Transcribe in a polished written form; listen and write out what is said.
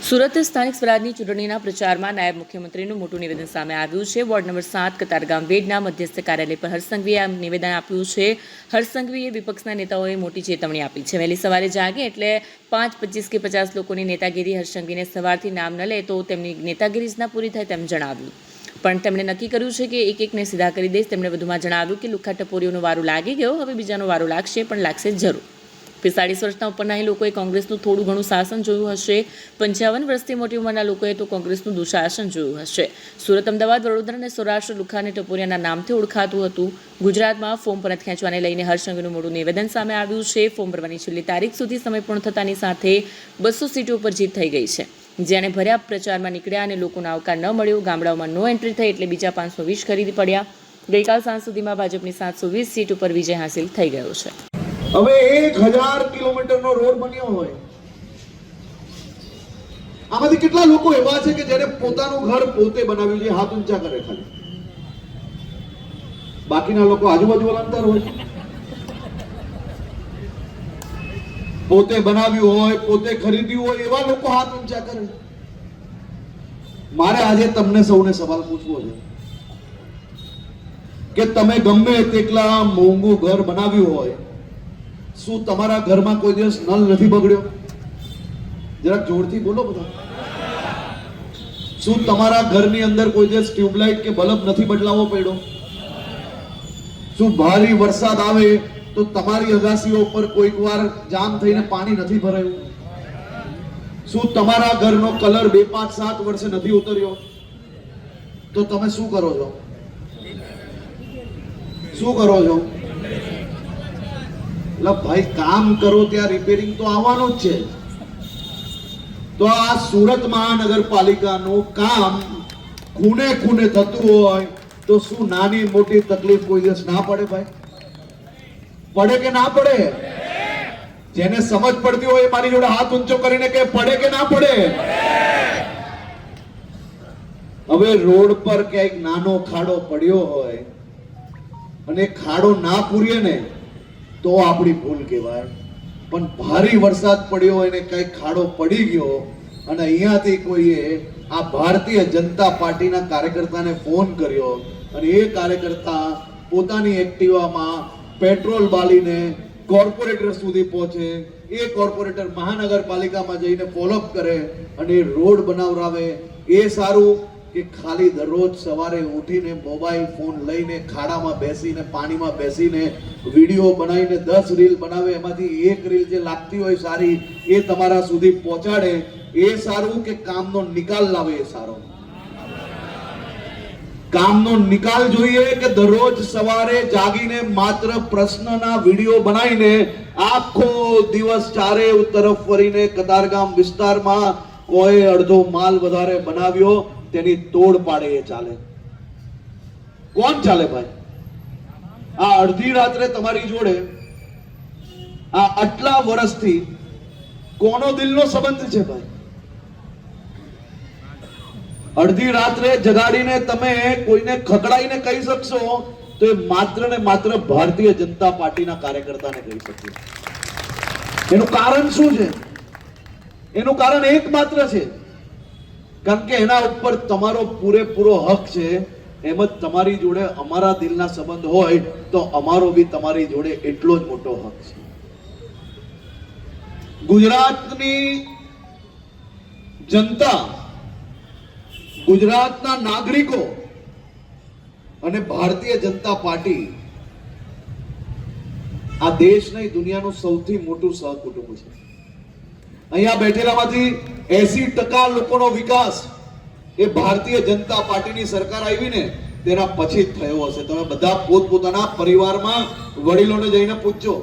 સુરત સ્થાનિક સ્વરાજની ચૂંટણીના પ્રચારમાં નાયબ મુખ્યમંત્રીનું મોટું નિવેદન સામે આવ્યું છે। વોર્ડ નંબર 7 કતારગામ વેડના મધ્યસ્થ કાર્યાલય પર હર્ષ સંઘવીએ આ નિવેદન આપ્યું છે। હર્ષ સંઘવીએ વિપક્ષના નેતાઓએ મોટી ચેતવણી આપી છે। વહેલી સવારે જાગે એટલે 5, 25 કે 50 લોકોની નેતાગીરી હર્ષ સંઘવીને સવારથી નામ ન લે તો તેમની નેતાગીરી જ ના પૂરી થાય તેમ જણાવ્યું। પણ તેમણે નક્કી કર્યું છે કે એકને સીધા કરી દઈશ। તેમણે વધુમાં જણાવ્યું કે લુખ્ખા ટપોરીઓનો વારો લાગી ગયો, હવે બીજાનો વારો લાગશે, પણ લાગશે જરૂર। 45 વર્ષના ઉપરના અહીં લોકોએ કોંગ્રેસનું થોડું ઘણું શાસન જોયું હશે। 55 વર્ષથી મોટી ઉંમરના લોકોએ તો કોંગ્રેસનું દુઃશાસન જોયું હશે। સુરત, અમદાવાદ, વડોદરા અને સૌરાષ્ટ્ર લુખ્ખા અને ટપોરિયાના નામથી ઓળખાતું હતું। ગુજરાતમાં ફોર્મ પરત ખેંચવાને લઈને હર્ષ સંઘવીનું મોટું નિવેદન સામે આવ્યું છે। ફોર્મ ભરવાની છેલ્લી તારીખ સુધી સમય પૂર્ણ થતાની સાથે 200 સીટો પર જીત થઈ ગઈ છે। જેણે ભર્યા પ્રચારમાં નીકળ્યા અને લોકોનો આવકાર ન મળ્યો। ગામડાઓમાં નો એન્ટ્રી થઈ એટલે બીજા 520 ખરીદી પડ્યા। ગઈકાલ સાંજ સુધીમાં ભાજપની 720 સીટ ઉપર વિજય હાંસિલ થઈ ગયો છે। હવે 1000 કિલોમીટરનો રોડ બન્યો હોય, આમાંથી કેટલા લોકો એવા છે કે જેને પોતાનું ઘર પોતે બનાવ્યું છે? હાથ ઊંચા કરે ખાલી। બાકીના લોકો આજુબાજુ અંતર હોય, પોતે બનાવ્યું હોય, પોતે ખરીદ્યું હોય, એવા લોકો હાથ ઊંચા કરે। મારે આજે તમને સૌને સવાલ પૂછવો છે કે તમે ગમે તેટલા મોંઘું ઘર બનાવ્યું હોય, શું તમારા ઘરમાં કોઈ દિવસ નળ નથી બગડ્યો? જરાક જોરથી બોલો બધા। શું તમારા ઘરની અંદર કોઈ દિવસ ટ્યુબલાઇટ કે બલ્બ નથી બદલાવવો પડ્યો? શું ભારે વરસાદ આવે તો તમારી અગાસીઓ ઉપર કોઈક વાર જામ થઈને પાણી નથી ભરાયું? શું તમારા ઘરનો કલર 2, 5, 7 વર્ષે નથી ઉતર્યો? તો તમે શું કરો છો? શું કરો છો? ભાઈ, કામ કરો ત્યાં રિપેરિંગ તો આવવાનું જ છે। તો આ સુરત મહાનગરપાલિકાનું કામ ખૂણે ખૂણે થતું હોય તો શું નાની મોટી તકલીફ કોઈ દિવસ ના પડે? ભાઈ, પડે કે ના પડે? જેને સમજ પડતી હોય મારી જોડે હાથ ઊંચો કરીને કે પડે કે ના પડે? હવે રોડ પર ક્યાંક નાનો ખાડો પડ્યો હોય અને ખાડો ના પૂરીએ ને તો આપણી ભૂલ કહેવાય। પણ ભારે વરસાદ પડ્યો હોય ને કઈ ખાડો પડી ગયો અને અહીંયાથી કોઈએ આ ભારતીય જનતા પાર્ટીના કાર્યકર્તાને ફોન કર્યો અને એ કાર્યકર્તા પોતાની એક્ટિવામાં પેટ્રોલ બાલીને કોર્પોરેટર સુધી પહોંચે, એ કોર્પોરેટર મહાનગરપાલિકામાં જઈને ફોલોઅપ કરે અને રોડ બનાવરાવે, એ સારું કે ખાલી દરરોજ સવારે ઉઠીને મોબાઈલ ફોન લઈને ખાડામાં બેસીને પાણીમાં બેસીને વિડીયો બનાવીને 10 રીલ બનાવે, એમાંથી એક રીલ જે લાગતી હોય સારી એ તમારા સુધી પહોંચાડે, એ સારું કે કામનો નિકાલ લાવે? એ સારો કામનો નિકાલ જોઈએ કે દરરોજ સવારે જાગીને માત્ર પ્રશ્નના વિડીયો બનાવીને આખો દિવસ ચારે તરફ ફરીને કતારગામ વિસ્તારમાં કોઈ અડધો માલ વધારે બનાવ્યો તેની તોડ પાડે? એ ચાલે? કોણ ચાલે ભાઈ? આ અડધી રાત્રે તમારી જોડે આ આટલા વર્ષથી કોનો દિલનો સંબંધ છે ભાઈ? અડધી રાત્રે જગાડીને તમે કોઈને ખકડાઈને કહી શકશો તો એ માત્ર ને માત્ર ભારતીય જનતા પાર્ટીના કાર્યકર્તાને કહી શકશો। એનું કારણ શું છે? એનું કારણ એકમાત્ર છે, કારણ કે એના ઉપર તમારો પૂરેપૂરો હક છે। એમ જ તમારી જોડે અમારા દિલના સંબંધ હોય તો અમારો બી તમારી જોડે એટલો જ મોટો હક છે। ગુજરાતની જનતા, ગુજરાતના નાગરિકો અને ભારતીય જનતા પાર્ટી આ દેશ નહીં દુનિયાનું સૌથી મોટું સહકુટુંબ છે। અહીંયા બેઠેલામાંથી 80% લોકોનો વિકાસ એ ભારતીય જનતા પાર્ટીની સરકાર આવી ને તેના પછી જ થયો હશે। તમે બધા પોતપોતાના પરિવારમાં વડીલોને જઈને પૂછજો।